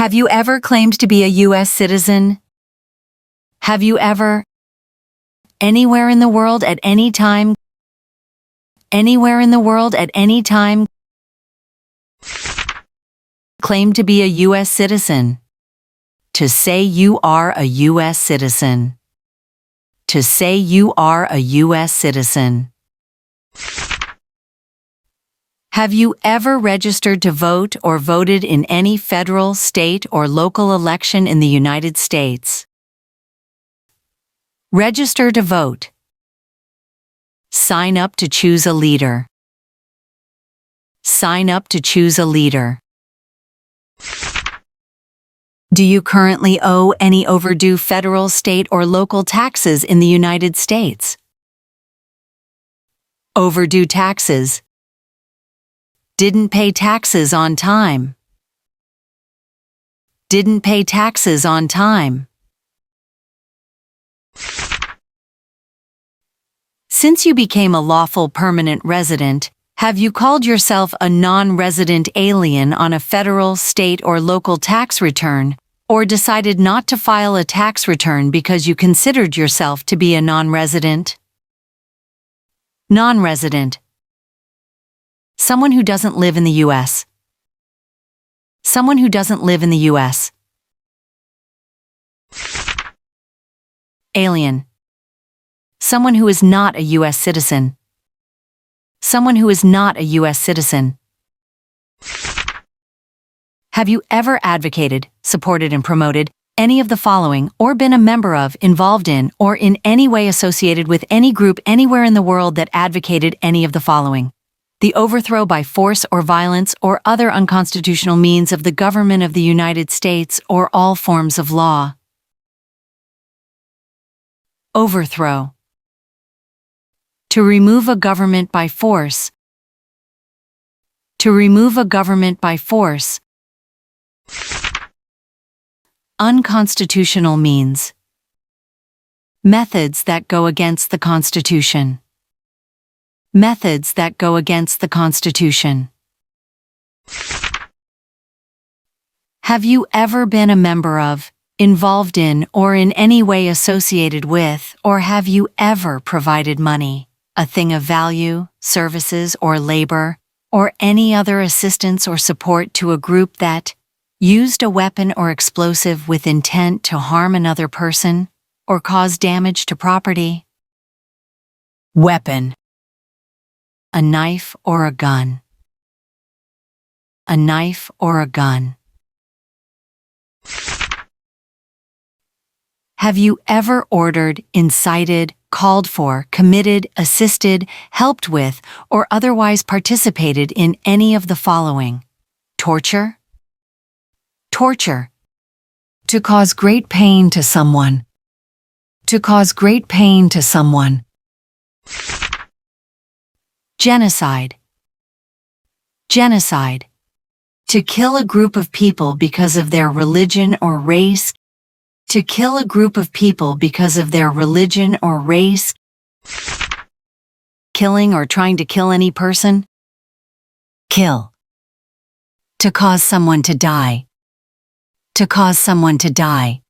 Have you ever claimed to be a U.S. citizen? Have you ever, anywhere in the world at any time, anywhere in the world at any time, claimed to be a U.S. citizen? To say you are a U.S. citizen. To say you are a U.S. citizen. Have you ever registered to vote or voted in any federal, state, or local election in the United States? Register to vote. Sign up to choose a leader. Sign up to choose a leader. Do you currently owe any overdue federal, state, or local taxes in the United States? Overdue taxes. Didn't pay taxes on time. Didn't pay taxes on time. Since you became a lawful permanent resident, have you called yourself a non-resident alien on a federal, state, or local tax return, or decided not to file a tax return because you considered yourself to be a non-resident? Non-resident. Someone who doesn't live in the U.S. Someone who doesn't live in the U.S. Alien. Someone who is not a U.S. citizen. Someone who is not a U.S. citizen. Have you ever advocated, supported, and promoted any of the following, or been a member of, involved in, or in any way associated with any group anywhere in the world that advocated any of the following? The overthrow by force or violence or other unconstitutional means of the government of the United States or all forms of law. Overthrow. To remove a government by force. To remove a government by force. Unconstitutional means. Methods that go against the Constitution. Methods that go against the Constitution. Have you ever been a member of, involved in, or in any way associated with, or have you ever provided money, a thing of value, services, or labor, or any other assistance or support to a group that used a weapon or explosive with intent to harm another person or cause damage to property? Weapon. A knife or a gun. A knife or a gun. Have you ever ordered, incited, called for, committed, assisted, helped with, or otherwise participated in any of the following? Torture? Torture. To cause great pain to someone. To cause great pain to someone. Genocide. Genocide. To kill a group of people because of their religion or race. To kill a group of people because of their religion or race. Killing or trying to kill any person. Kill. To cause someone to die. To cause someone to die.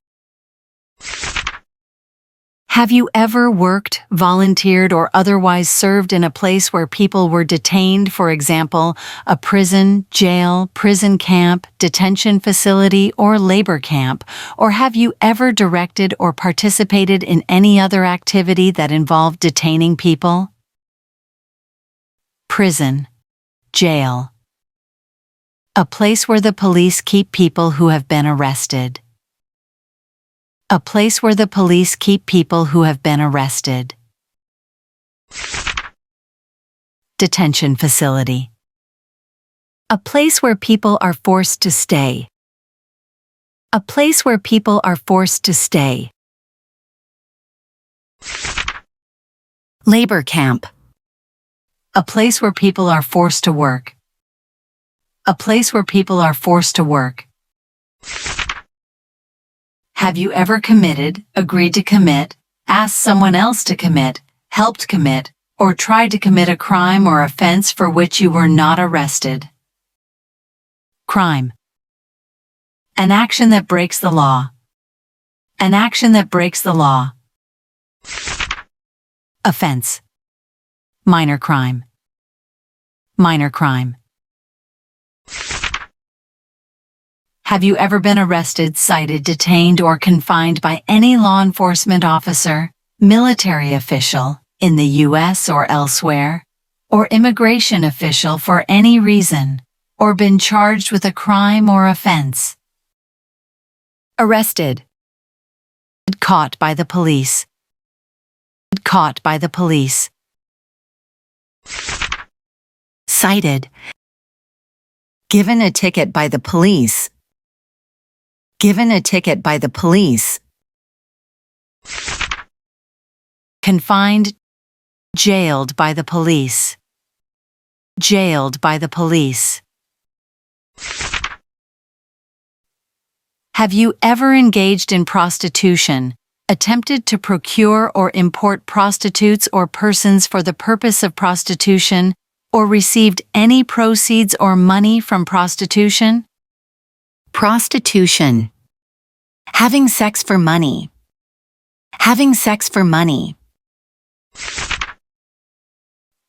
Have you ever worked, volunteered, or otherwise served in a place where people were detained, for example, a prison, jail, prison camp, detention facility, or labor camp? Or have you ever directed or participated in any other activity that involved detaining people? Prison, jail. A place where the police keep people who have been arrested. A place where the police keep people who have been arrested. Detention facility. A place where people are forced to stay. A place where people are forced to stay. Labor camp. A place where people are forced to work. A place where people are forced to work. Have you ever committed, agreed to commit, asked someone else to commit, helped commit, or tried to commit a crime or offense for which you were not arrested? Crime. An action that breaks the law. An action that breaks the law. Offense. Minor crime. Minor crime. Have you ever been arrested, cited, detained, or confined by any law enforcement officer, military official, in the U.S. or elsewhere, or immigration official for any reason, or been charged with a crime or offense? Arrested. Caught by the police. Caught by the police. Cited. Given a ticket by the police. Given a ticket by the police. Confined. Jailed by the police. Jailed by the police. Have you ever engaged in prostitution, attempted to procure or import prostitutes or persons for the purpose of prostitution, or received any proceeds or money from prostitution? Prostitution. Having sex for money. Having sex for money.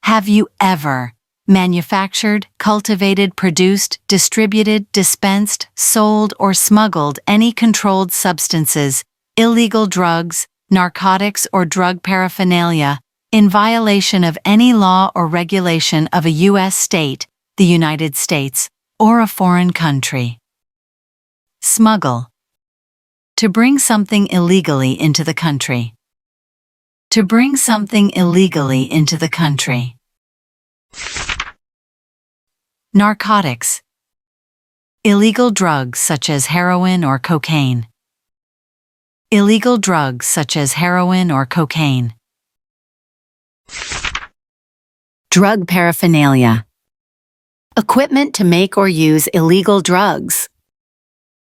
Have you ever manufactured, cultivated, produced, distributed, dispensed, sold, or smuggled any controlled substances, illegal drugs, narcotics, or drug paraphernalia in violation of any law or regulation of a U.S. state, the United States, or a foreign country? Smuggle. To bring something illegally into the country. To bring something illegally into the country. Narcotics. Illegal drugs such as heroin or cocaine. Illegal drugs such as heroin or cocaine. Drug paraphernalia. Equipment to make or use illegal drugs.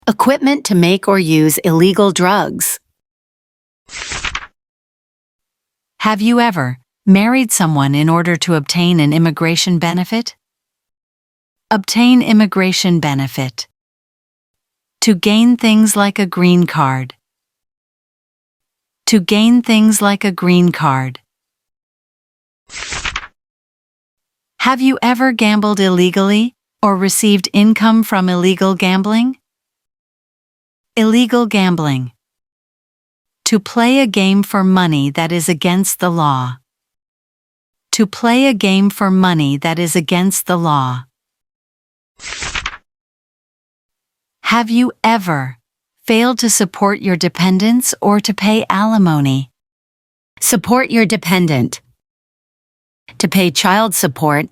Equipment to make or use illegal drugs. Have you ever married someone in order to obtain an immigration benefit? Obtain immigration benefit. To gain things like a green card. To gain things like a green card. Have you ever gambled illegally or received income from illegal gambling? Illegal gambling. To play a game for money that is against the law. To play a game for money that is against the law. Have you ever failed to support your dependents or to pay alimony? Support your dependent. To pay child support.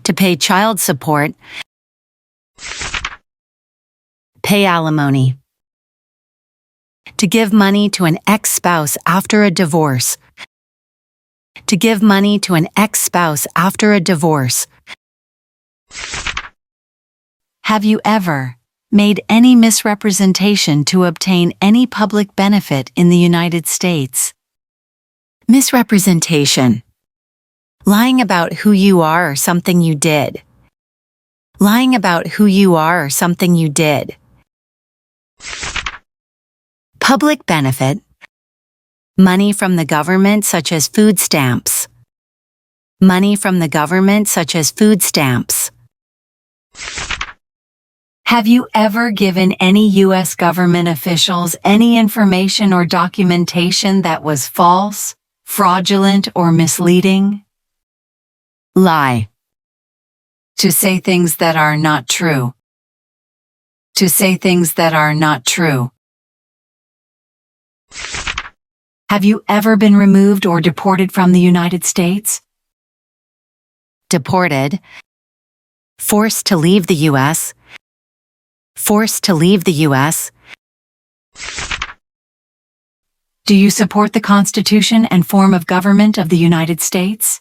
To pay child support. Pay alimony. To give money to an ex-spouse after a divorce. To give money to an ex-spouse after a divorce. Have you ever made any misrepresentation to obtain any public benefit in the United States? Misrepresentation. Lying about who you are or something you did. Lying about who you are or something you did. Public benefit. Money from the government such as food stamps. Money from the government such as food stamps. Have you ever given any U.S. government officials any information or documentation that was false, fraudulent, or misleading? Lie. To say things that are not true. To say things that are not true. Have you ever been removed or deported from the United States? Deported. Forced to leave the U.S. Forced to leave the U.S. Do you support the Constitution and form of government of the United States?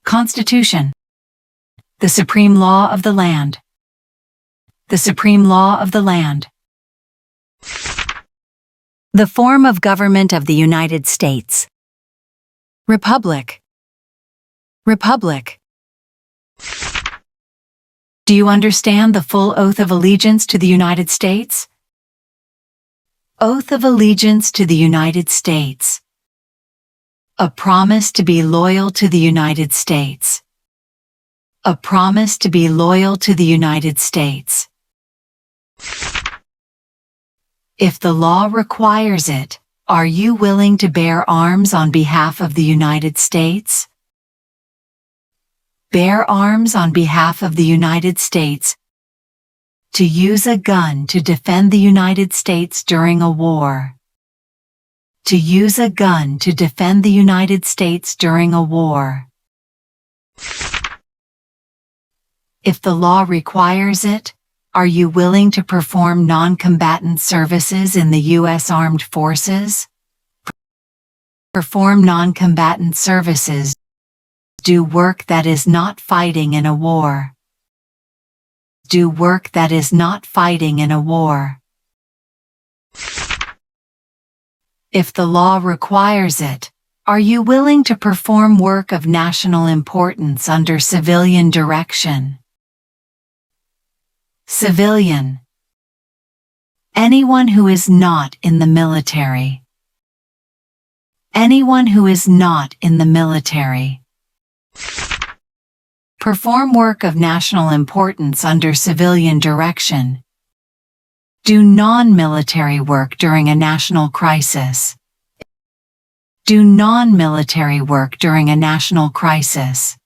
Constitution. The supreme law of the land. The supreme law of the land. The form of government of the United States. Republic. Republic. Do you understand the full oath of allegiance to the United States? Oath of allegiance to the United States. A promise to be loyal to the United States. A promise to be loyal to the United States. If the law requires it, are you willing to bear arms on behalf of the United States? Bear arms on behalf of the United States. To use a gun to defend the United States during a war. To use a gun to defend the United States during a war. If the law requires it, are you willing to perform non-combatant services in the U.S. Armed Forces? Perform non-combatant services. Do work that is not fighting in a war. Do work that is not fighting in a war. If the law requires it, are you willing to perform work of national importance under civilian direction? Civilian. Anyone who is not in the military. Anyone who is not in the military. Perform work of national importance under civilian direction. Do non-military work during a national crisis. Do non-military work during a national crisis.